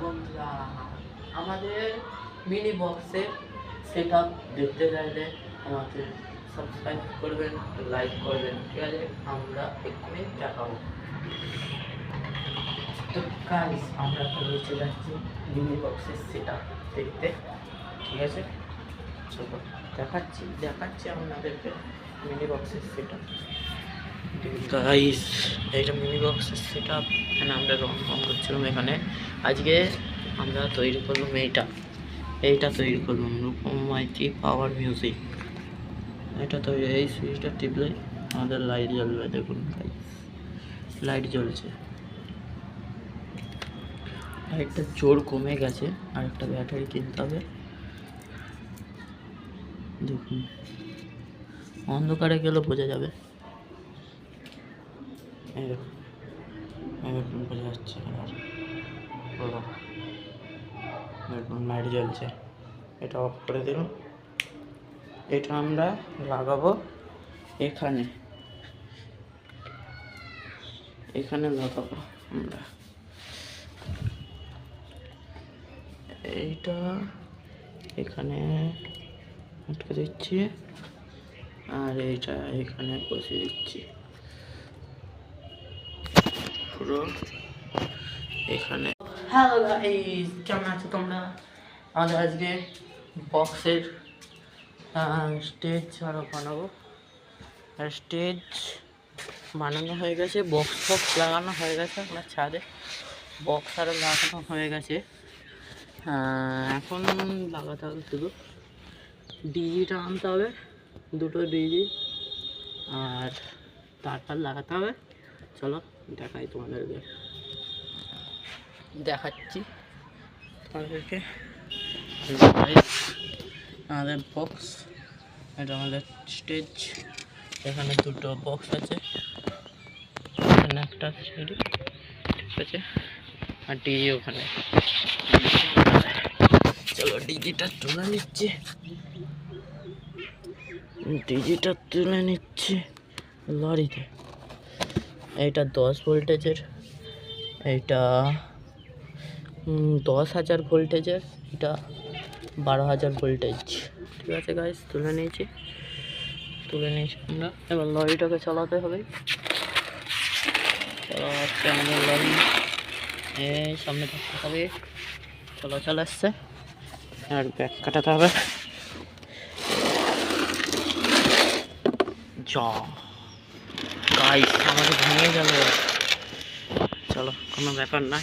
বন্ধুরা, আমাদের মিনি বক্সে সেট আপ দেখতে চাইলে আমাকে সাবস্ক্রাইব করবেন, লাইক করবেন, ঠিক আছে? আমরা এক্ষুনি দেখাবো। তো গাইস, আমরা চলে যাচ্ছি মিনি বক্সের সেট আপ দেখতে, ঠিক আছে? চলো দেখাচ্ছি আপনাদেরকে মিনি বক্সের সেট আপ। গাইস, এইটা মিনি বক্সের সেট আপ। এখানে আমরা রং করছিলাম। এখানে আজকে আমরা তৈরি করলাম এইটা তৈরি করলাম রূপম মাইতি পাওয়ার মিউজিক। এটা তৈরি, এই সুইচটা টিপলে আমাদের লাইট জ্বলবে। দেখুন গাইস, লাইট জ্বলছে। লাইটটা জোর কমে গেছে, আর একটা ব্যাটারি কিনতে হবে। দেখুন, অন্ধকারে গেলে বোঝা যাবে। এরকম বোঝা যাচ্ছে। আর দেখুন লাইট জ্বলছে। এটা অফ করে দিলাম। এটা আমরা লাগাবো এখানে লাগাবো আমরা। এইটা এখানে আটকে দিচ্ছি, আর এইটা এখানে বসিয়ে দিচ্ছি পুরো এখানে। হ্যালো গাইস, কেমন আছো তোমরা? আমাদের আজকে বক্সের স্টেজ আরও বানাবো। আর স্টেজ বানানো হয়ে গেছে, বক্স লাগানো হয়ে গেছে। আপনার ছাদে বক্স আরও লাগানো হয়ে গেছে। এখন লাগাতে হবে শুধু ডিজিটা আনতে হবে, দুটো ডিজি, আর তারপর লাগাতে হবে। চলো দেখাই তোমাদেরকে, দেখাচ্ছি তোমাদেরকে। আমাদের বক্স, এটা আমাদের স্টেজ। এখানে দুটো বক্স আছে, এখানে একটা সিঁড়ি, ঠিক আছে? আর ডিজি ওখানে। চলো ডিজিটা তুলে নিচ্ছি লরিতে। এইটা 10 ভোল্টেজের, এইটা 10,000 ভোল্টেজের, এটা 12,000 ভোল্টেজ। ঠিক আছে গাইস, তুলে নিয়েছি আমরা। এবার লরিটাকে চালাতে হবে। আমাদের লরি এই সামনে থাকতে হবে। চলে আসছে, আর ব্যাগ কাটাতে হবে। গাইস, আমাদের ভেঙে গেল। চলো, কোনো ব্যাপার না।